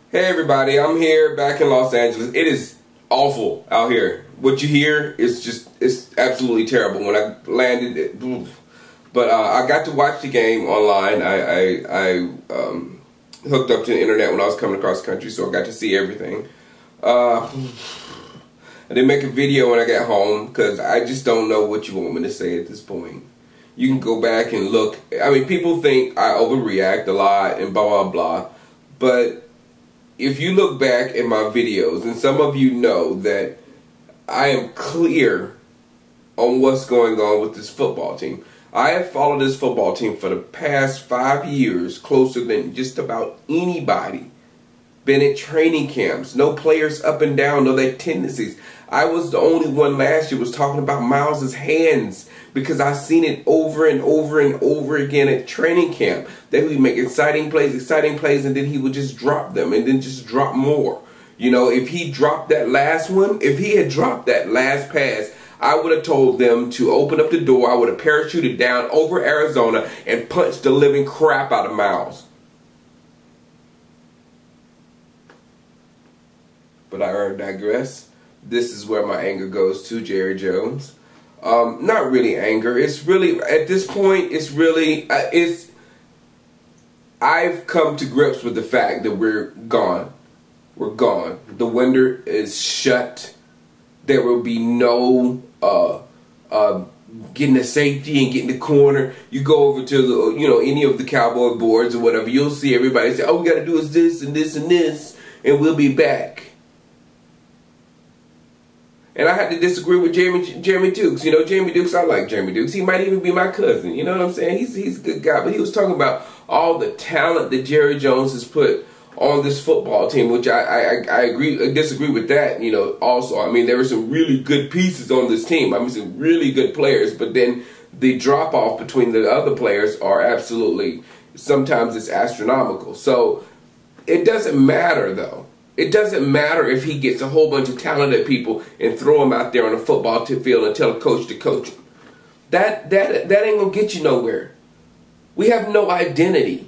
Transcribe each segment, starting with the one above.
Hey everybody, I'm here back in Los Angeles. It is awful out here. What you hear is it's absolutely terrible. When I landed, but I got to watch the game online. I hooked up to the internet when I was coming across the country, so I got to see everything. I didn't make a video when I got home because I just don't know what you want me to say at this point. You can go back and look. I mean, people think I overreact a lot and blah, blah, blah. But if you look back at my videos, and some of you know that I am clear on what's going on with this football team. I have followed this football team for the past 5 years, closer than just about anybody. Been at training camps, know players up and down, know their tendencies. I was the only one last year was talking about Miles's hands because I've seen it over and over and over again at training camp. That he would make exciting plays, and then he would just drop them and then just drop more. You know, if he dropped that last one, if he had dropped that last pass, I would have told them to open up the door. I would have parachuted down over Arizona and punched the living crap out of Miles. But I digress. This is where my anger goes to Jerry Jones. Not really anger. It's really, at this point, it's really, I've come to grips with the fact that we're gone. We're gone. The window is shut. There will be no getting the safety and getting the corner. You go over to the, any of the Cowboy boards or whatever, you'll see everybody say, all we got to do is this and this and this, and we'll be back. And I had to disagree with Jeremy Dukes. You know, Jeremy Dukes, I like Jeremy Dukes. He might even be my cousin. You know what I'm saying? He's a good guy. But he was talking about all the talent that Jerry Jones has put on this football team, which I disagree with that, also. I mean, there were some really good pieces on this team. I mean, some really good players. But then the drop-off between the other players are absolutely, sometimes it's astronomical. So it doesn't matter, though. It doesn't matter if he gets a whole bunch of talented people and throw them out there on the football field and tell a coach to coach them. That ain't gonna get you nowhere. We have no identity.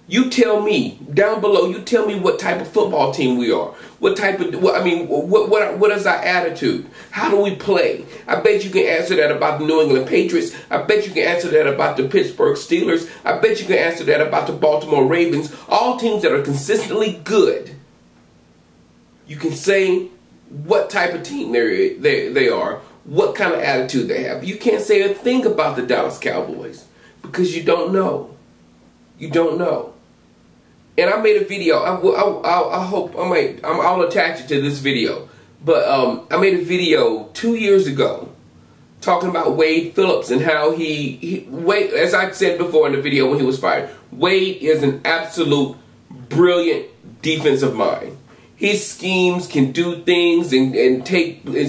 You tell me down below. You tell me what type of football team we are. What type of? What is our attitude? How do we play? I bet you can answer that about the New England Patriots. I bet you can answer that about the Pittsburgh Steelers. I bet you can answer that about the Baltimore Ravens. All teams that are consistently good. You can say what type of team they are, what kind of attitude they have. You can't say a thing about the Dallas Cowboys because you don't know. You don't know. And I made a video. I'll attach it to this video. But I made a video 2 years ago talking about Wade Phillips and how Wade, as I said before in the video when he was fired, Wade is an absolute brilliant defensive mind. His schemes can do things and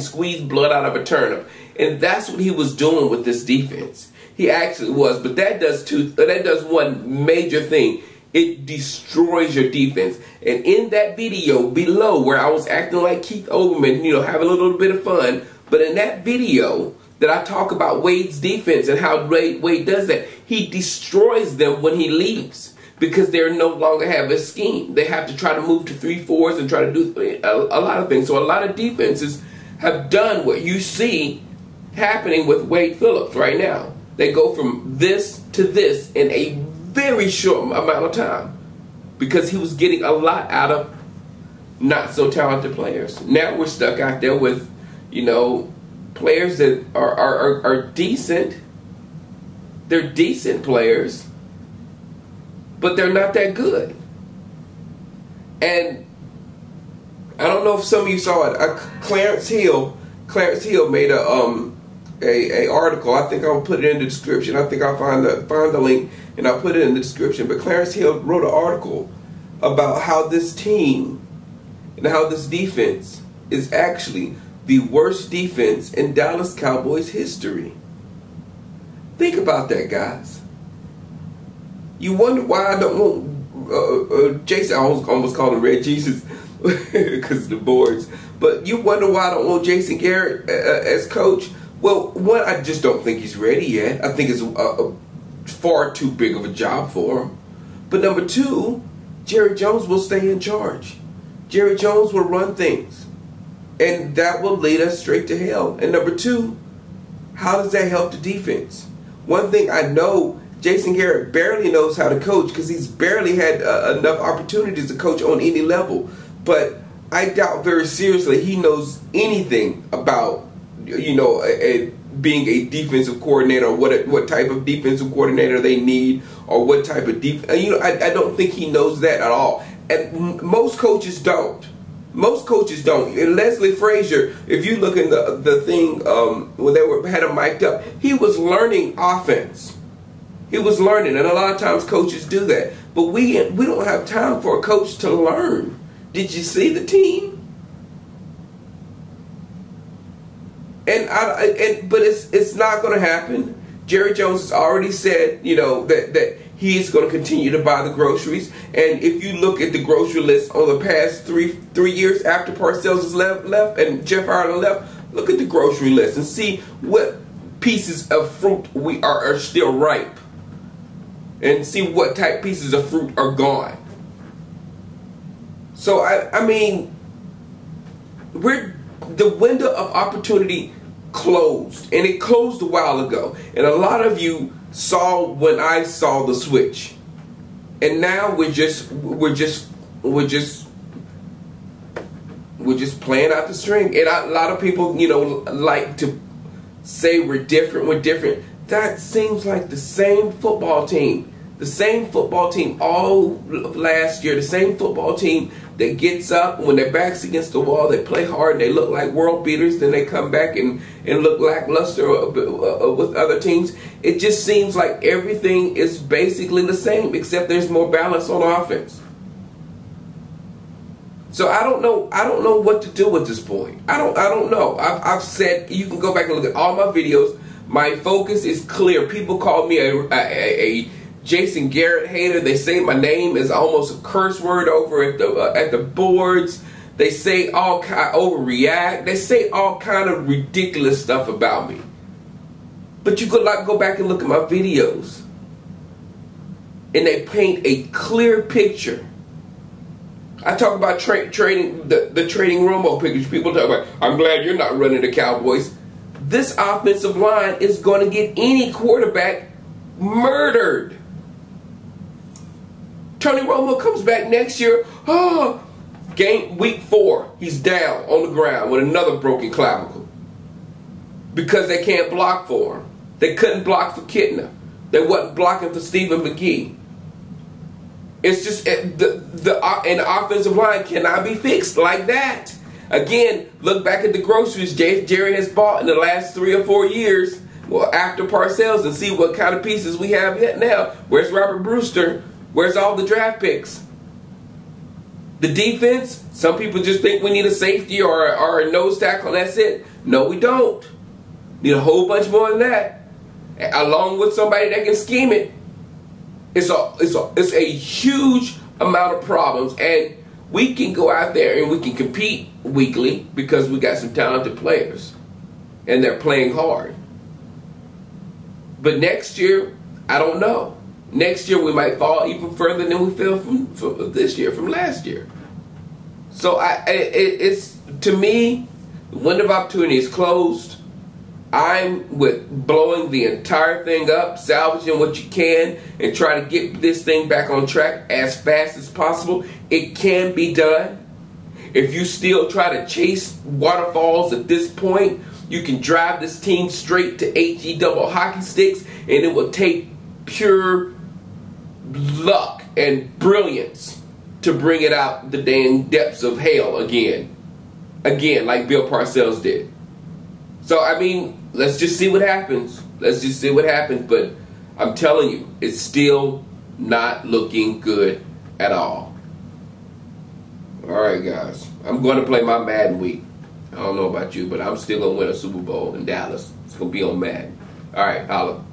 squeeze blood out of a turnip. And that's what he was doing with this defense. He actually was. But that does one major thing. It destroys your defense. And in that video below where I was acting like Keith Olbermann, having a little bit of fun. But in that video that I talk about Wade's defense and how Wade does that, he destroys them when he leaves. Because they no longer have a scheme. They have to try to move to 3-4s and try to do a lot of things. So a lot of defenses have done what you see happening with Wade Phillips right now. They go from this to this in a very short amount of time. Because he was getting a lot out of not so talented players. Now we're stuck out there with, players that are decent. They're decent players. But they're not that good. And I don't know if some of you saw it. Clarence Hill made a article. I think I'll put it in the description. I think I'll find the link and I'll put it in the description. But Clarence Hill wrote an article about how this team and how this defense is actually the worst defense in Dallas Cowboys history. Think about that, guys. You wonder why I don't want Jason. I almost called him Red Jesus because of the boards. But you wonder why I don't want Jason Garrett as coach. Well, one, I just don't think he's ready yet. I think it's far too big of a job for him. But number two, Jerry Jones will stay in charge. Jerry Jones will run things. And that will lead us straight to hell. And number two, how does that help the defense? One thing I know, Jason Garrett barely knows how to coach because he's barely had enough opportunities to coach on any level. But I doubt very seriously he knows anything about, being a defensive coordinator, or what type of defensive coordinator they need, or what type of I don't think he knows that at all. And most coaches don't. Most coaches don't. And Leslie Frazier, if you look in the thing when they had him mic'd up, he was learning offense. He was learning, and a lot of times coaches do that. But we don't have time for a coach to learn. Did you see the team? But it's not going to happen. Jerry Jones has already said, that he is going to continue to buy the groceries. And if you look at the grocery list on the past three years after Parcells has left and Jeff Ireland left, look at the grocery list and see what pieces of fruit are still ripe, and see what type pieces of fruit are gone. So I mean, the window of opportunity closed, and it closed a while ago. And a lot of you saw when I saw the switch, and now we're just playing out the string. And a lot of people, like to say we're different. We're different. That seems like the same football team. The same football team all of last year. The same football team that gets up when their back's against the wall. They play hard and they look like world beaters. Then they come back and look lackluster with other teams. It just seems like everything is basically the same, except there's more balance on offense. So I don't know what to do at this point. I don't know. I've said, you can go back and look at all my videos. My focus is clear. People call me a Jason Garrett hater. They say my name is almost a curse word over at the boards. They say overreact. They say all kind of ridiculous stuff about me. But you could go back and look at my videos, and they paint a clear picture. I talk about trading the trading Romo pictures. People talk about, I'm glad you're not running the Cowboys. This offensive line is going to get any quarterback murdered. Tony Romo comes back next year. Week 4, he's down on the ground with another broken clavicle because they can't block for him. They couldn't block for Kitna. They wasn't blocking for Stephen McGee. It's just the offensive line cannot be fixed like that. Again, look back at the groceries Jerry has bought in the last 3 or 4 years, after Parcells, and see what kind of pieces we have yet now. Where's Robert Brewster? Where's all the draft picks? The defense, some people just think we need a safety or a nose tackle and that's it. No, we don't. Need a whole bunch more than that. Along with somebody that can scheme it. It's a huge amount of problems, and we can go out there and we can compete weekly because we got some talented players and they're playing hard. But next year, I don't know. Next year we might fall even further than we fell from this year, from last year. So it's to me, the window of opportunity is closed. I'm with blowing the entire thing up, salvaging what you can, and try to get this thing back on track as fast as possible. It can be done. If you still try to chase waterfalls at this point, you can drive this team straight to HE double hockey sticks, and it will take pure luck and brilliance to bring it out the dang depths of hell again, like Bill Parcells did. So, I mean, let's just see what happens. Let's just see what happens. But I'm telling you, it's still not looking good at all. All right, guys. I'm going to play my Madden week. I don't know about you, but I'm still going to win a Super Bowl in Dallas. It's going to be on Madden. All right, holla.